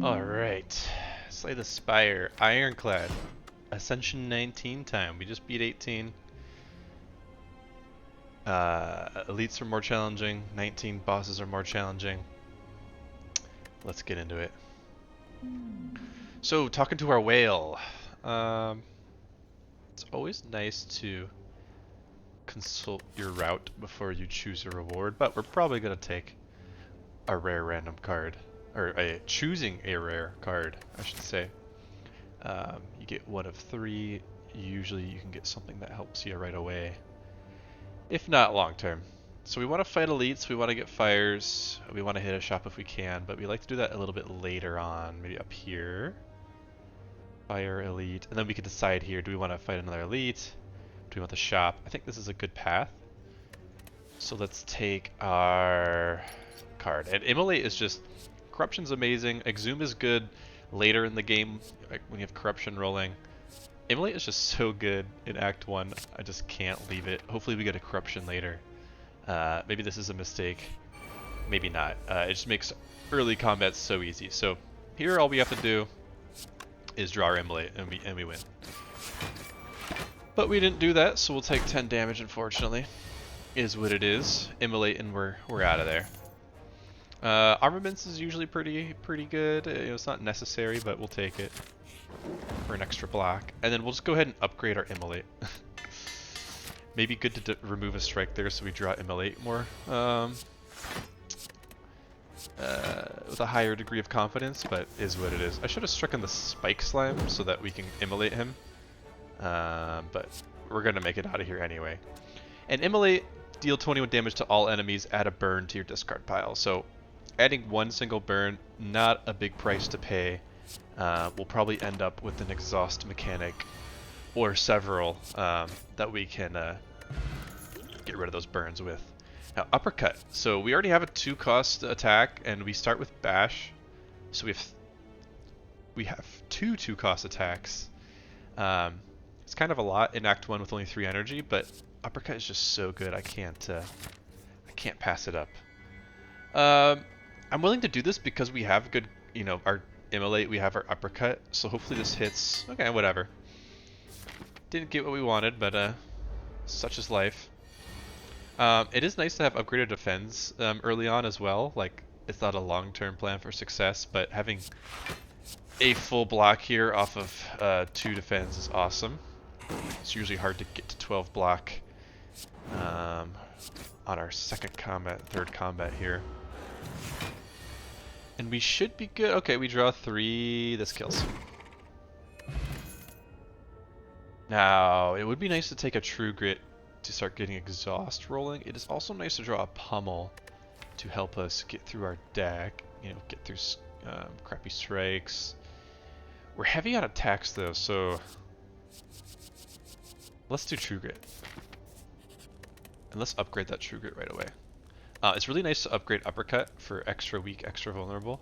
Alright. Slay the Spire. Ironclad. Ascension 19 time. We just beat 18. Elites are more challenging. 19 bosses are more challenging. Let's get into it. So, talking to our whale. It's always nice to consult your route before you choose a reward, but we're probably going to take a rare random card. Or choosing a rare card, I should say. You get one of 3. Usually you can get something that helps you right away. If not long term. So we want to fight elites, we want to get fires, we want to hit a shop if we can, but we like to do that a little bit later on, maybe up here. Fire, elite, and then we can decide here, do we want to fight another elite? Do we want the shop? I think this is a good path. So let's take our card. And Immolate is just, corruption's amazing, Exhume is good later in the game, like when you have corruption rolling. Immolate is just so good in Act 1, I just can't leave it. Hopefully we get a corruption later. Maybe this is a mistake, maybe not. It just makes early combat so easy. So here all we have to do is draw our Immolate and we win. But we didn't do that, so we'll take 10 damage unfortunately. Is what it is. Immolate and we're out of there. Armaments is usually pretty good. It's not necessary, but we'll take it for an extra block. And then we'll just go ahead and upgrade our Immolate. Maybe good to remove a strike there so we draw Immolate more. With a higher degree of confidence, but is what it is. I should have struck in the Spike Slime so that we can Immolate him. But we're going to make it out of here anyway. And Immolate, deal 21 damage to all enemies, add a burn to your discard pile. So adding one single burn, not a big price to pay. We'll probably end up with an exhaust mechanic or several that we can get rid of those burns with. Now uppercut. So we already have a 2-cost attack and we start with bash. So we have 2 2-cost attacks. It's kind of a lot in Act 1 with only 3 energy, but uppercut is just so good. I can't pass it up. I'm willing to do this because we have good, our Immolate, we have our uppercut, so hopefully this hits. Okay, whatever. Didn't get what we wanted, but such is life. It is nice to have upgraded defense early on as well. Like, it's not a long-term plan for success, but having a full block here off of 2 defense is awesome. It's usually hard to get to 12 block on our third combat here. And we should be good. Okay, we draw 3. This kills. Now, it would be nice to take a True Grit to start getting exhaust rolling. It is also nice to draw a Pummel to help us get through our deck. Get through crappy strikes. We're heavy on attacks though, so let's do True Grit. And let's upgrade that True Grit right away. It's really nice to upgrade Uppercut for extra weak, extra vulnerable.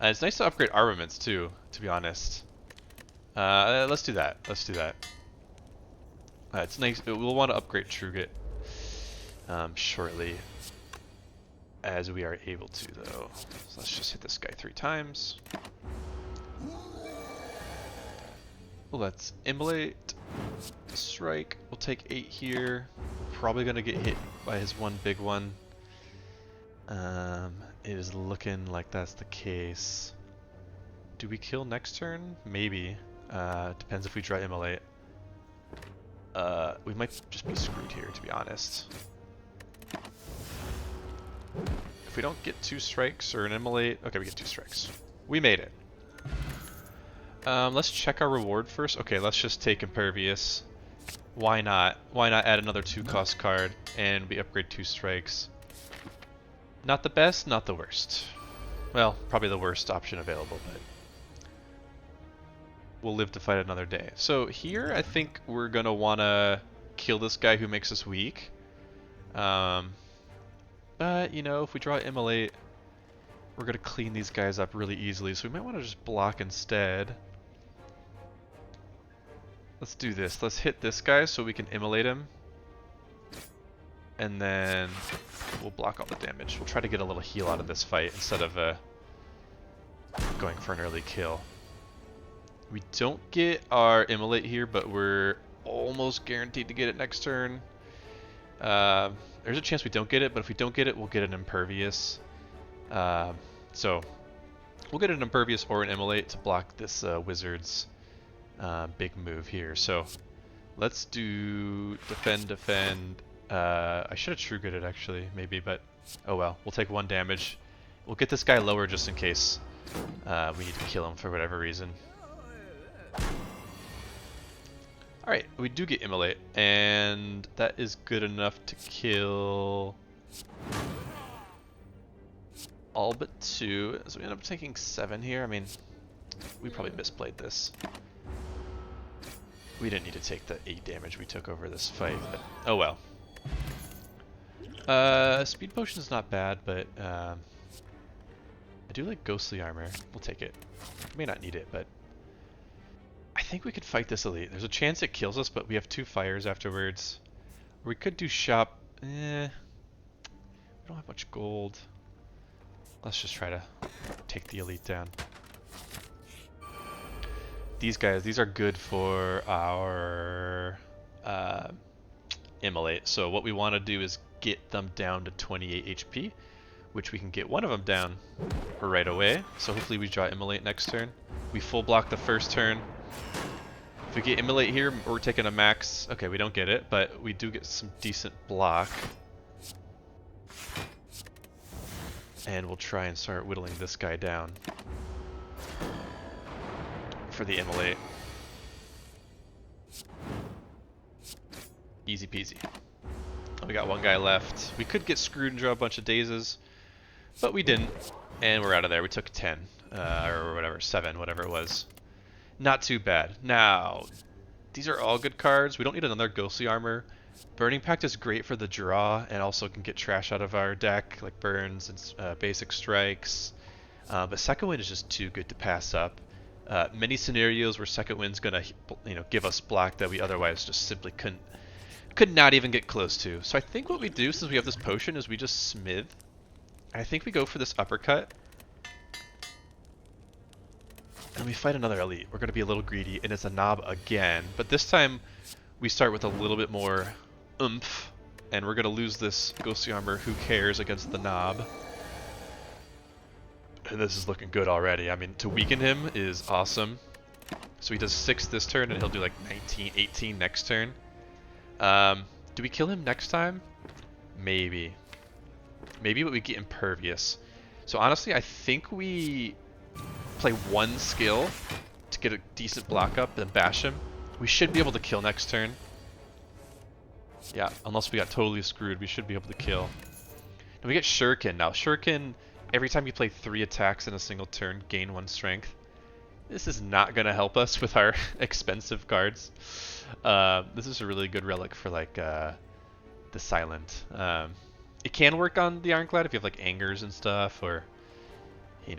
It's nice to upgrade armaments too, to be honest. Let's do that. Let's do that. It's nice. We'll want to upgrade True Grit shortly, as we are able to, though. So let's just hit this guy 3 times. Let's Immolate, strike. We'll take 8 here. Probably gonna get hit by his one big one. It is looking like that's the case. Do we kill next turn? Maybe. Depends if we draw Immolate. We might just be screwed here, to be honest. If we don't get 2 strikes or an Immolate... Okay, we get 2 strikes. We made it. Let's check our reward first. Okay, let's just take Impervious. Why not? Why not add another 2-cost card and we upgrade 2 strikes? Not the best, not the worst. Well, probably the worst option available, but we'll live to fight another day. So here, I think we're gonna wanna kill this guy who makes us weak. But if we draw Immolate, we're gonna clean these guys up really easily. So we might want to just block instead. Let's do this. Let's hit this guy so we can Immolate him. And then we'll block all the damage. We'll try to get a little heal out of this fight instead of going for an early kill. We don't get our immolate here, but we're almost guaranteed to get it next turn. There's a chance we don't get it, but if we don't get it, we'll get an impervious. So we'll get an impervious or an immolate to block this wizard's big move here. So let's do defend, defend. I should have true gooded actually, maybe, but oh well. We'll take 1 damage. We'll get this guy lower just in case we need to kill him for whatever reason. Alright, we do get immolate, and that is good enough to kill all but 2. So we end up taking 7 here. I mean, we probably misplayed this. We didn't need to take the 8 damage we took over this fight, but oh well. Speed potion's not bad, but I do like ghostly armor. We'll take it. We may not need it, but I think we could fight this elite. There's a chance it kills us, but we have 2 fires afterwards. We could do shop. We don't have much gold. Let's just try to take the elite down. These guys, these are good for our immolate. So what we want to do is get them down to 28 HP, which we can get one of them down right away. So hopefully we draw immolate next turn. We full block the first turn. If we get immolate here, we're taking a max. Okay, we don't get it, but we do get some decent block. And we'll try and start whittling this guy down for the immolate. Easy peasy. We got 1 guy left. We could get screwed and draw a bunch of dazes, but we didn't, and we're out of there. We took 10, or whatever, 7, whatever it was. Not too bad. Now, these are all good cards. We don't need another ghostly armor. Burning Pact is great for the draw, and also can get trash out of our deck, like burns and basic strikes. But Second Wind is just too good to pass up. Many scenarios where Second Wind's gonna, give us block that we otherwise just simply could not even get close to. So I think what we do, since we have this potion, is we just smith. I think we go for this uppercut. And we fight another elite. We're going to be a little greedy, and it's a knob again. But this time, we start with a little bit more oomph. And we're going to lose this ghostly armor, who cares, against the knob. And this is looking good already. I mean, to weaken him is awesome. So he does 6 this turn, and he'll do like 19, 18 next turn. Do we kill him next time? Maybe. Maybe, but we get impervious. So honestly, I think we play 1 skill to get a decent block up, then bash him. We should be able to kill next turn. Yeah, unless we got totally screwed, we should be able to kill. And we get Shuriken. Now, Shuriken, every time you play 3 attacks in a single turn, gain 1 strength. This is not going to help us with our expensive cards. This is a really good relic for like the silent. It can work on the Ironclad if you have like angers and stuff, or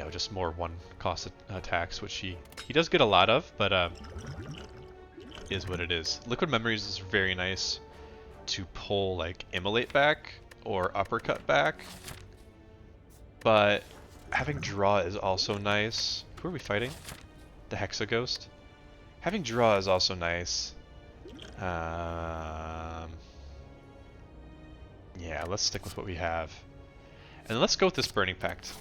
just more 1-cost attacks, which he does get a lot of, but is what it is. Liquid Memories is very nice to pull like immolate back or uppercut back, but having draw is also nice. Who are we fighting? The Hexaghost. Having draw is also nice. Yeah, let's stick with what we have. And let's go with this Burning Pact.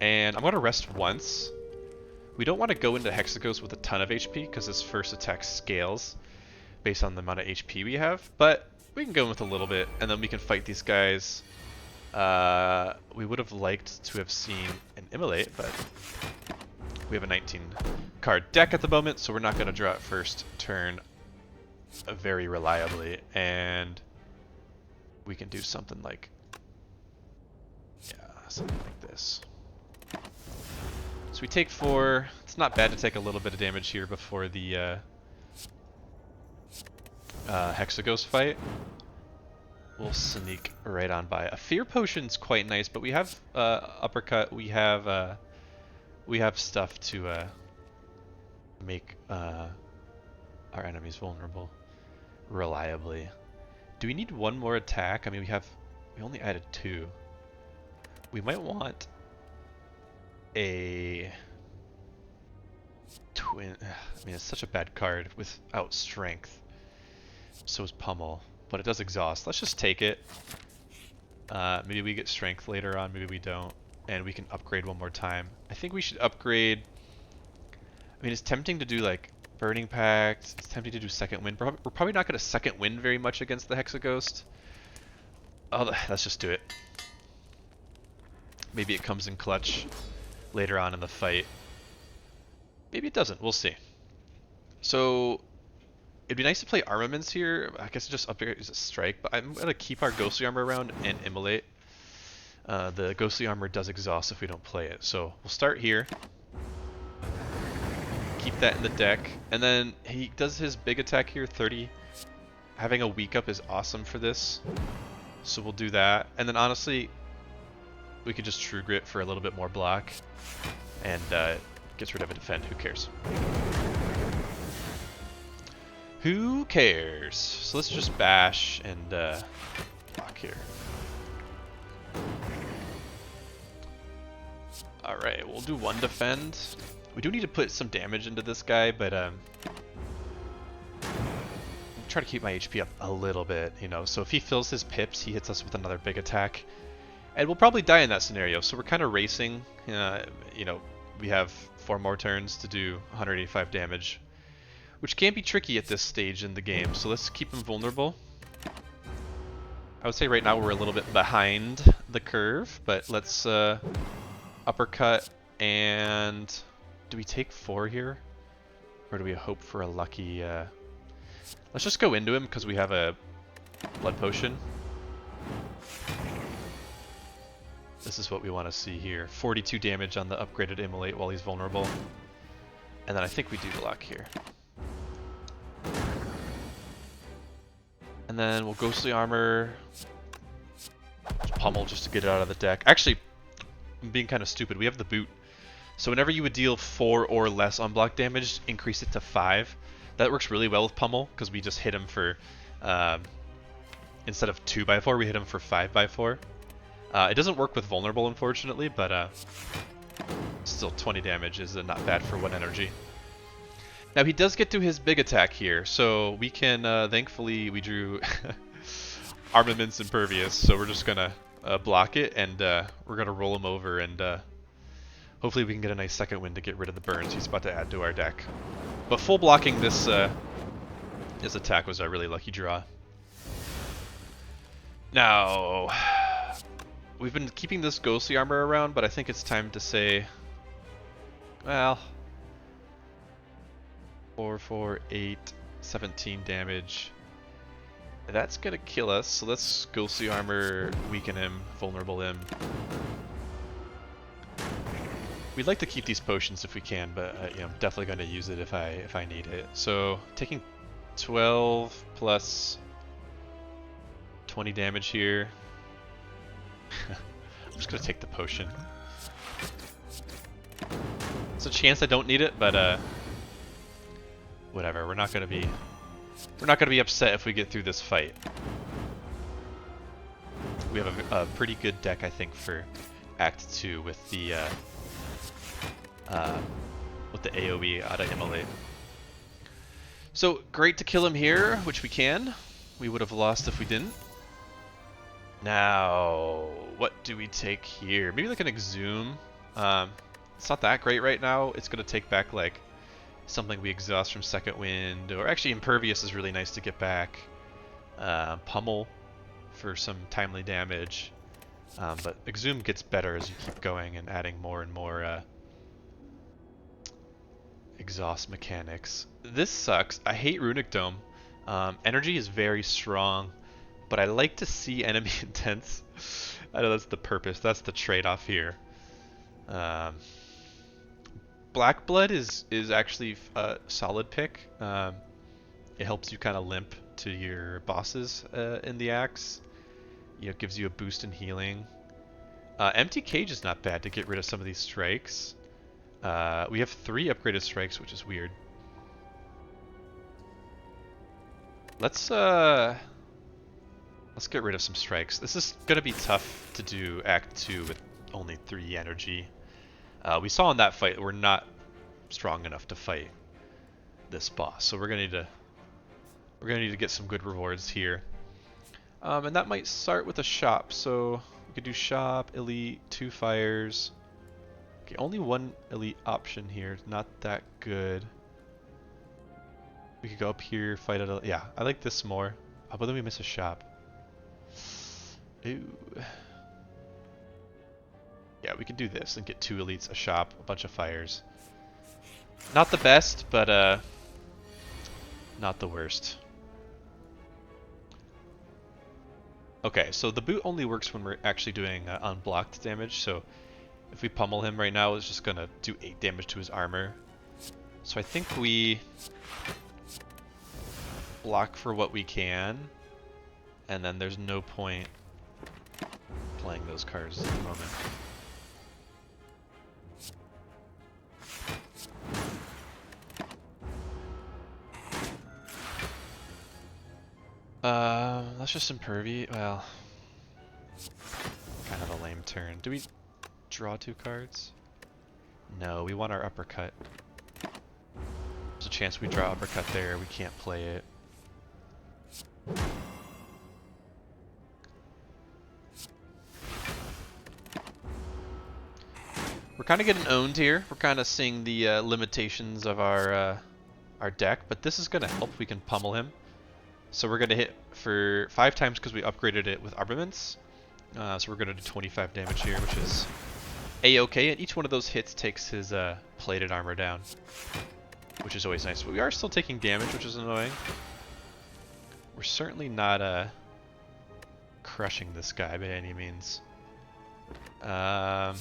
And I'm going to rest once. We don't want to go into Hexaghost with a ton of HP, because his first attack scales based on the amount of HP we have. But we can go in with a little bit, and then we can fight these guys. We would have liked to have seen an immolate, but we have a 19 card deck at the moment, so we're not going to draw it first turn very reliably, and we can do something like, something like this. So we take 4. It's not bad to take a little bit of damage here before the Hexaghost fight. We'll sneak right on by. A Fear Potion's quite nice, but we have uppercut. We have stuff to make our enemies vulnerable reliably. Do we need 1 more attack? I mean, we only added 2. We might want a twin. I mean, it's such a bad card without strength. So is Pummel, but it does exhaust. Let's just take it. Maybe we get strength later on, maybe we don't. And we can upgrade one more time. I think we should upgrade. I mean, it's tempting to do like Burning Pact. It's tempting to do Second Wind. We're probably not going to Second Wind very much against the Hexaghost. Oh, let's just do it. Maybe it comes in clutch later on in the fight. Maybe it doesn't. We'll see. So it'd be nice to play armaments here. I guess just upgrade a strike, but I'm going to keep our Ghostly Armor around and Immolate. The Ghostly Armor does exhaust if we don't play it. So we'll start here. Keep that in the deck. And then he does his big attack here, 30. Having a weak up is awesome for this. So we'll do that. And then honestly, we could just True Grit for a little bit more block. And gets rid of a defend. Who cares? Who cares? So let's just bash and block here. Alright, we'll do one defend. We do need to put some damage into this guy, but try to keep my HP up a little bit, you know. So if he fills his pips, he hits us with another big attack. And we'll probably die in that scenario, so we're kind of racing. You know, we have 4 more turns to do 185 damage, which can be tricky at this stage in the game. So let's keep him vulnerable. I would say right now we're a little bit behind the curve, but let's uppercut. And do we take 4 here? Or do we hope for a lucky... Let's just go into him because we have a blood potion. This is what we want to see here. 42 damage on the upgraded Immolate while he's vulnerable. And then I think we do block here. And then we'll Ghostly Armor. Pummel just to get it out of the deck. Actually, I'm being kind of stupid. We have the boot. So whenever you would deal 4 or less unblock damage, increase it to 5. That works really well with Pummel because we just hit him for, instead of 2x4, we hit him for 5x4. It doesn't work with Vulnerable, unfortunately, but still 20 damage is not bad for 1 energy. Now he does get to his big attack here, so we can, thankfully we drew Armaments Impervious, so we're just gonna block it, and we're gonna roll him over, and hopefully we can get a nice second wind to get rid of the burns he's about to add to our deck. But full blocking this attack was a really lucky draw. Now, we've been keeping this Ghostly Armor around, but I think it's time to say, well, 4, 4, 8, 17 damage. That's gonna kill us, so let's Ghostly Armor, weaken him, vulnerable him. We'd like to keep these potions if we can, but you know, I'm definitely going to use it if I need it. So taking 12 plus 20 damage here. I'm just going to take the potion. There's a chance I don't need it, but whatever. We're not going to be upset if we get through this fight. We have a pretty good deck, I think, for Act 2 with the AoE out of Immolate. So great to kill him here, which we can. We would have lost if we didn't. Now, what do we take here? Maybe like an Exhume. It's not that great right now. It's going to take back like something we exhaust from Second Wind, or actually Impervious is really nice to get back. Pummel for some timely damage. But Exhume gets better as you keep going and adding more and more exhaust mechanics. This sucks. I hate Runic Dome. Energy is very strong, but I like to see enemy intents. I know that's the purpose. That's the trade-off here. Black Blood is actually a solid pick. It helps you kind of limp to your bosses in the axe. You know, it gives you a boost in healing. Empty Cage is not bad to get rid of some of these strikes. We have 3 upgraded strikes, which is weird. Let's get rid of some strikes. This is gonna be tough to do Act 2 with only 3 energy. We saw in that fight we're not strong enough to fight this boss, so we're gonna need to get some good rewards here. And that might start with a shop. So we could do shop, elite, 2 fires. Okay, only 1 elite option here. Not that good. We could go up here, fight at a... Yeah, I like this more. Oh, but then we miss a shop. Ooh. Yeah, we could do this and get 2 elites, a shop, a bunch of fires. Not the best, but not the worst. Okay, so the boot only works when we're actually doing unblocked damage, so if we pummel him right now, it's just gonna do 8 damage to his armor. So I think we block for what we can, and then there's no point playing those cards at the moment. Let's just impervi. Well, kind of a lame turn. Do we draw 2 cards? No, we want our uppercut. There's a chance we draw uppercut there. We can't play it. We're kind of getting owned here. We're kind of seeing the limitations of our deck, but this is going to help. We can pummel him. So we're going to hit for 5 times because we upgraded it with armaments. So we're going to do 25 damage here, which is a-okay. And each one of those hits takes his plated armor down, which is always nice. But we are still taking damage, which is annoying. We're certainly not crushing this guy by any means. Alright.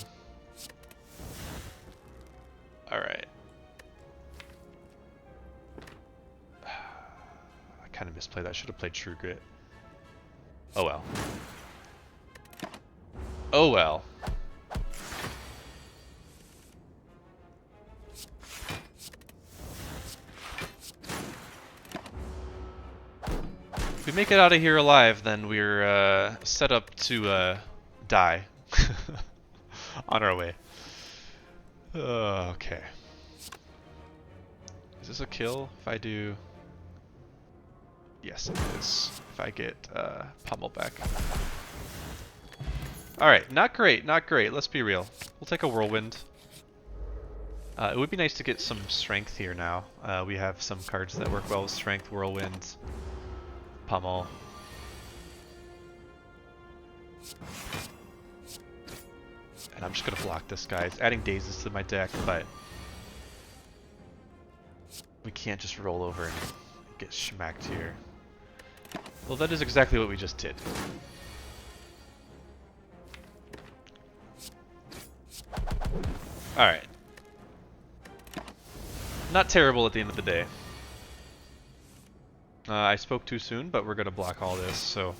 Kind of misplayed that. Should have played True Grit. Oh well. Oh well. If we make it out of here alive, then we're set up to die on our way. Okay. Is this a kill? If I do... Yes, it is. If I get pummel back. Alright, not great, not great. Let's be real. We'll take a whirlwind. It would be nice to get some strength here now. We have some cards that work well with strength, whirlwind, pummel. And I'm just going to block this guy. It's adding dazes to my deck, but we can't just roll over and get schmacked here. Well, that is exactly what we just did. Alright. Not terrible at the end of the day. I spoke too soon, but we're gonna block all this, so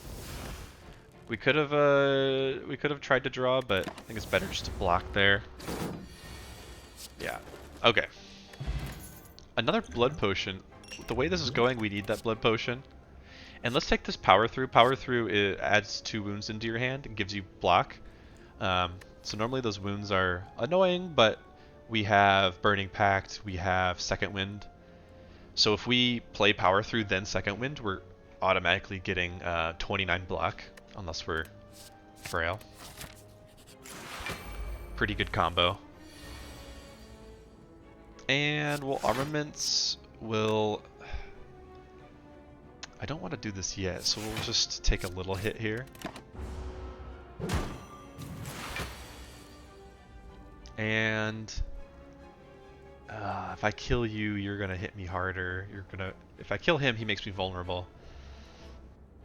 we could have tried to draw, but I think it's better just to block there. Yeah. Okay. Another blood potion. The way this is going, we need that blood potion. And let's take this power through. Power through, it adds 2 wounds into your hand and gives you block. So normally those wounds are annoying, but we have Burning Pact, we have Second Wind. So if we play power through then Second Wind, we're automatically getting 29 block, unless we're frail. Pretty good combo. And well, armaments will... I don't want to do this yet, so we'll just take a little hit here. And if I kill you, you're gonna hit me harder. If I kill him, he makes me vulnerable.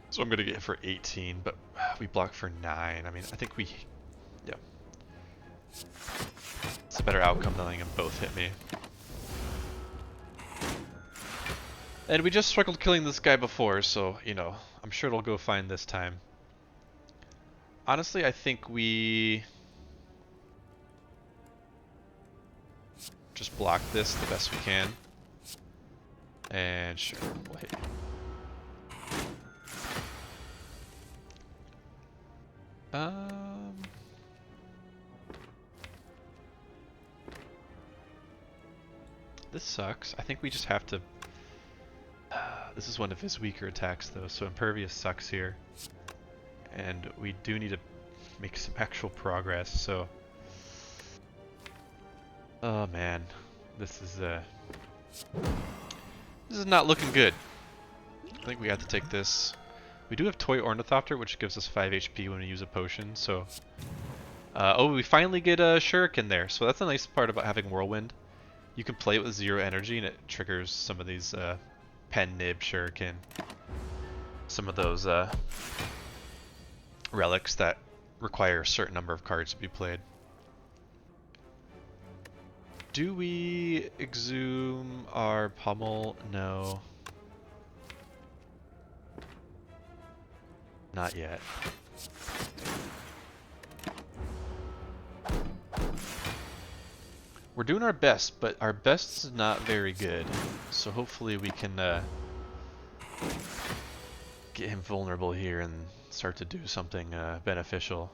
So I'm gonna get hit for 18, but we block for 9. I mean, I think yeah. It's a better outcome than letting them both hit me. And we just struggled killing this guy before, so, you know, I'm sure it'll go fine this time. Honestly, I think we just block this the best we can. And sure, we'll hit you. This sucks. I think we just have to... this is one of his weaker attacks though, so Impervious sucks here. And we do need to make some actual progress, so... Oh man, this is not looking good. I think we have to take this. We do have Toy Ornithopter, which gives us 5 HP when we use a potion, so... oh, we finally get a Shuriken there, so that's a nice part about having Whirlwind. You can play it with 0 energy and it triggers some of these Pen Nib, Shuriken. Some of those relics that require a certain number of cards to be played. Do we exhume our Pummel? No. Not yet. We're doing our best, but our best is not very good. So hopefully we can get him vulnerable here and start to do something beneficial.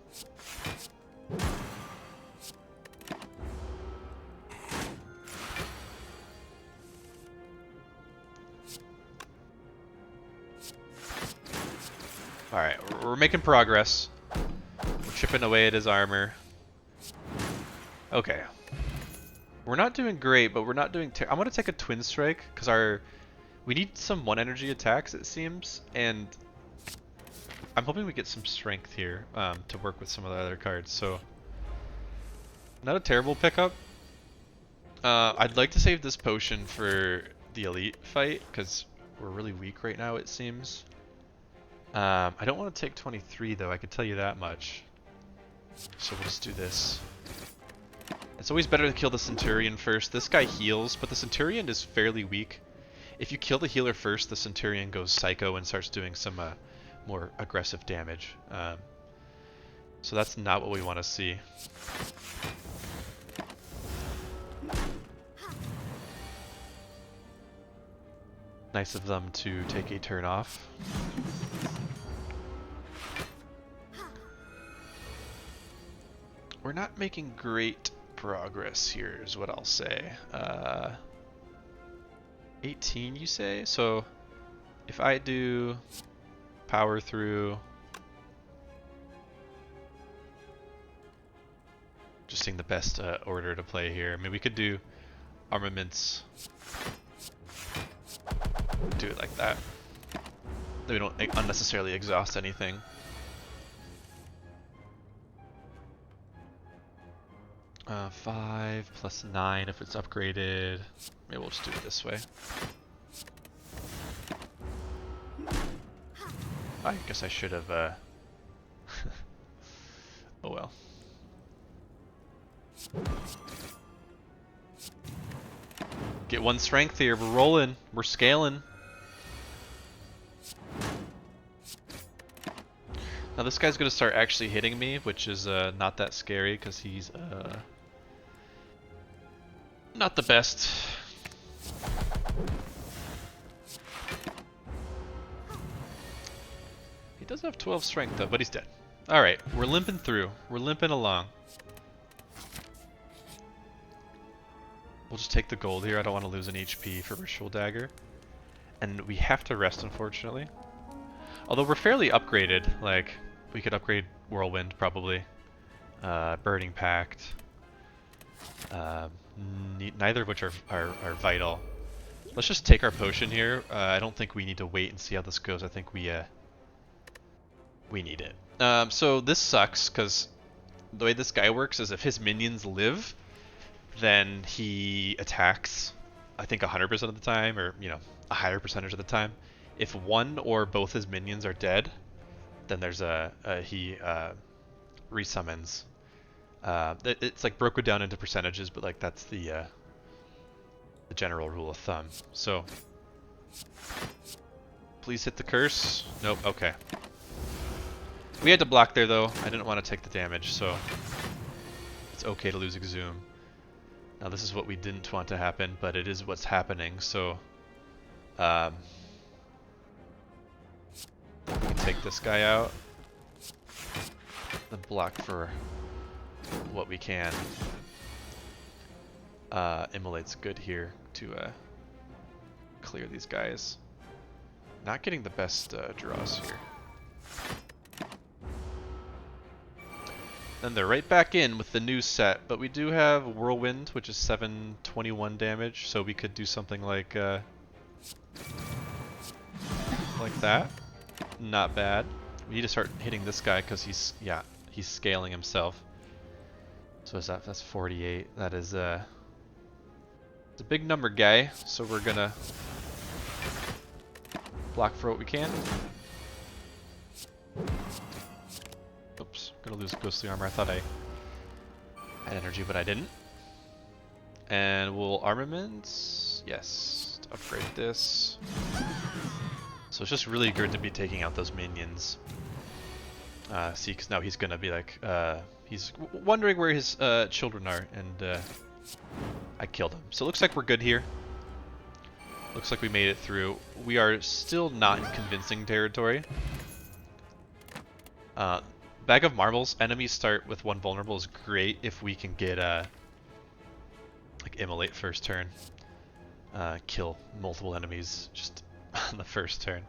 Alright, we're making progress. We're chipping away at his armor. Okay. We're not doing great, but we're not doing I'm gonna take a Twin Strike, because we need some 1 energy attacks, it seems, and I'm hoping we get some strength here to work with some of the other cards, so... Not a terrible pickup. I'd like to save this potion for the elite fight, because we're really weak right now, it seems. I don't want to take 23 though, I can tell you that much. So we'll just do this. It's always better to kill the Centurion first. This guy heals, but the Centurion is fairly weak. If you kill the healer first, the Centurion goes psycho and starts doing some more aggressive damage. So that's not what we want to see. Nice of them to take a turn off. We're not making great progress here is what I'll say. 18 you say? So if I do power through, just seeing the best order to play here. I mean, we could do armaments, do it like that. Then we don't unnecessarily exhaust anything. Uh, 5 plus 9 if it's upgraded. Maybe we'll just do it this way. I guess I should have, oh well. Get 1 strength here, we're rolling, we're scaling. Now this guy's gonna start actually hitting me, which is not that scary because he's not the best. He does have 12 strength though, but he's dead. Alright, we're limping through. We're limping along. We'll just take the gold here. I don't want to lose an HP for Ritual Dagger. And we have to rest, unfortunately. Although we're fairly upgraded. Like, we could upgrade Whirlwind, probably. Burning Pact. Neither of which are vital. Let's just take our potion here. I don't think we need to wait and see how this goes. I think we need it. So this sucks, because the way this guy works is if his minions live, then he attacks, I think 100% of the time, or, you know, a higher percentage of the time. If one or both his minions are dead, then there's he resummons. It's like broken down into percentages, but like that's the general rule of thumb. So, please hit the curse. Nope. Okay. We had to block there though. I didn't want to take the damage, so it's okay to lose Exhume. Now this is what we didn't want to happen, but it is what's happening. So, we can take this guy out. Then block for what we can. Immolate's good here to clear these guys. Not getting the best draws here. Then they're right back in with the new set, but we do have Whirlwind, which is 721 damage, so we could do something like that. Not bad. We need to start hitting this guy because he's scaling himself. So is that, that's 48. That is it's a big number, guy. So we're gonna block for what we can. Oops, gonna lose ghostly armor. I thought I had energy, but I didn't. And we'll armaments. Yes, to upgrade this. So it's just really good to be taking out those minions. See, because now he's gonna be like, he's wondering where his children are, and I killed him. So it looks like we're good here. Looks like we made it through. We are still not in convincing territory. Bag of marbles. Enemies start with 1 vulnerable is great if we can get like immolate first turn. Kill multiple enemies just on the first turn.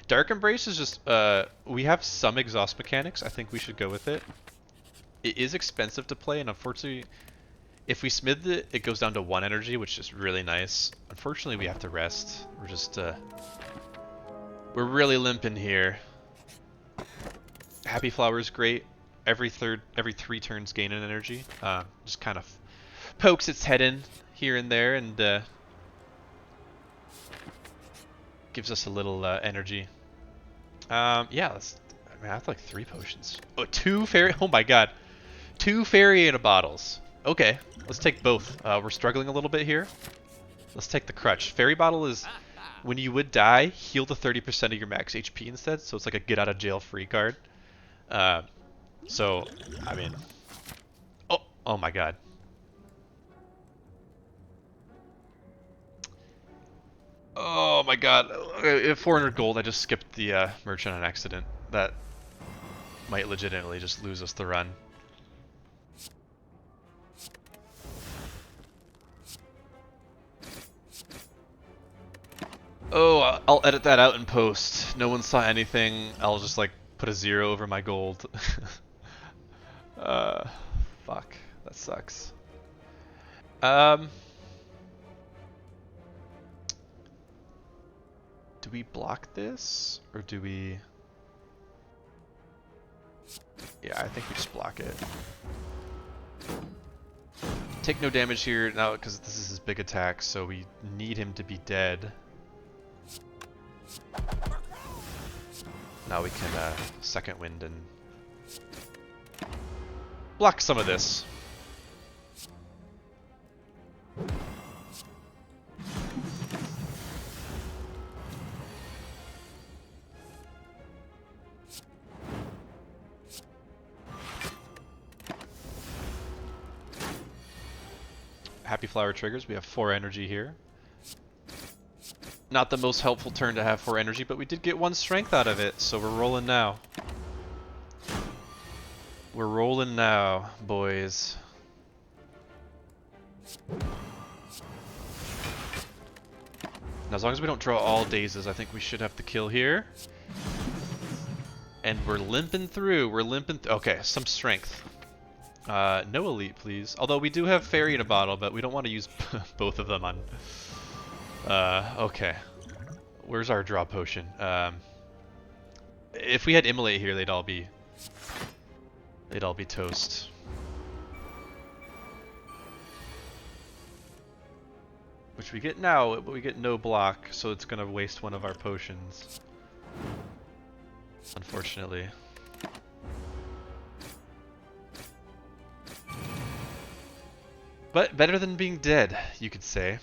Dark Embrace is just, we have some exhaust mechanics. I think we should go with it. It is expensive to play, and unfortunately, if we smith it, it goes down to 1 energy, which is really nice. Unfortunately, we have to rest. We're just, we're really limping here. Happy Flower is great. Every 3 turns gain an energy. Just kind of pokes its head in here and there, and gives us a little energy. Yeah, let's. I mean, I have like 3 potions. Oh, 2 fairy. Oh my god, 2 fairy in a bottles. Okay, let's take both. We're struggling a little bit here. Let's take the crutch. Fairy bottle is when you would die, heal to 30% of your max HP instead. So it's like a get out of jail free card. So I mean, oh my god. Oh my god, 400 gold, I just skipped the merchant on accident. That might legitimately just lose us the run. Oh, I'll edit that out in post. No one saw anything. I'll just like put a 0 over my gold. Fuck, that sucks. Do we block this, or do we... Yeah, I think we just block it. Take no damage here now, because this is his big attack, so we need him to be dead. Now we can second wind and block some of this. Happy Flower triggers. We have 4 energy here. Not the most helpful turn to have 4 energy, but we did get 1 strength out of it, so we're rolling now. We're rolling now, boys. Now, as long as we don't draw all dazes, I think we should have the kill here. And we're limping through. We're limping. Okay, some strength. No elite, please. Although we do have fairy in a bottle, but we don't want to use both of them on. Okay. Where's our draw potion? If we had immolate here, they'd all be toast. Which we get now, but we get no block, so it's gonna waste one of our potions. Unfortunately. But better than being dead, you could say.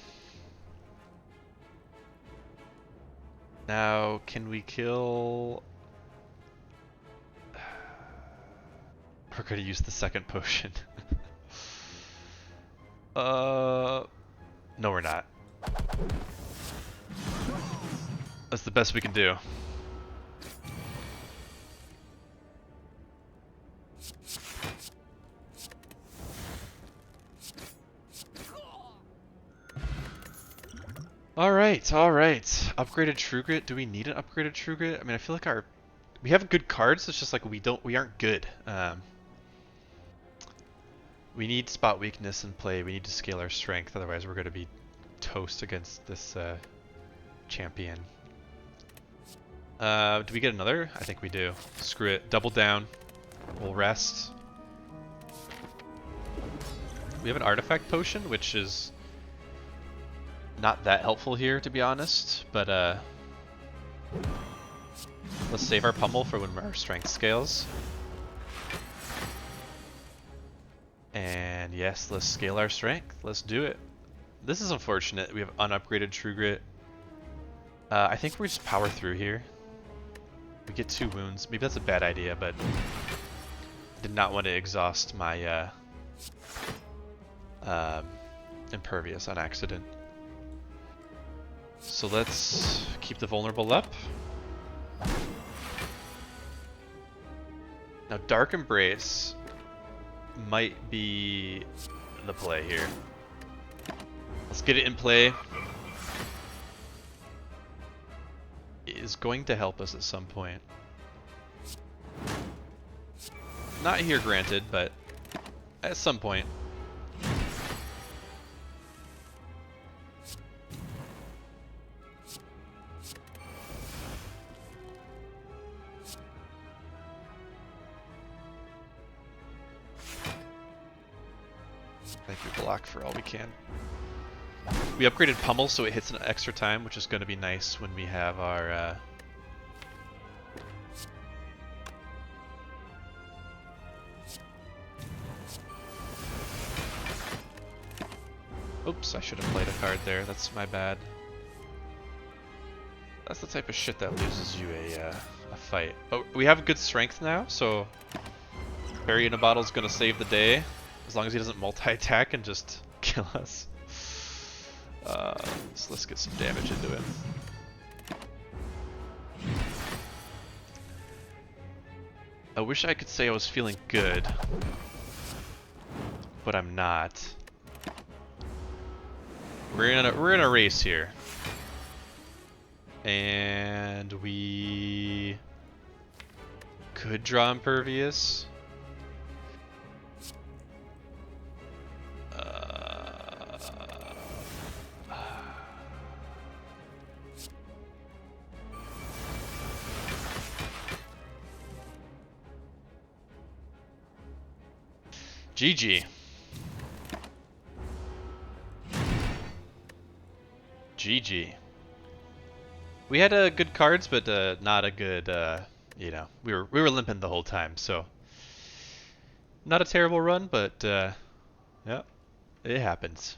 Now, can we kill... We're gonna use the second potion. No, we're not. That's the best we can do. Alright, alright. Upgraded True Grit. Do we need an upgraded True Grit? I mean, I feel like we have good cards, it's just like we aren't good. We need spot weakness in play, we need to scale our strength, otherwise we're gonna be toast against this champion. Do we get another? I think we do. Screw it. Double down. We'll rest. We have an artifact potion, which is not that helpful here, to be honest, but let's save our pummel for when our strength scales. And yes, let's scale our strength. Let's do it. This is unfortunate. We have unupgraded True Grit. I think we just power through here. We get 2 wounds. Maybe that's a bad idea, but I did not want to exhaust my impervious on accident. So let's keep the vulnerable up. Now Dark Embrace might be the play here. Let's get it in play. It is going to help us at some point. Not here, granted, but at some point. Thank you, block for all we can. We upgraded Pummel so it hits an extra time, which is going to be nice when we have our oops, I should have played a card there. That's my bad. That's the type of shit that loses you a fight. But we have good strength now, so Barry in a Bottle is going to save the day. As long as he doesn't multi-attack and just kill us. So let's get some damage into him. I wish I could say I was feeling good, but I'm not. We're in a race here, and we could draw Impervious. GG. GG. We had good cards, but not a good. You know, we were limping the whole time, so not a terrible run, but yeah, it happens.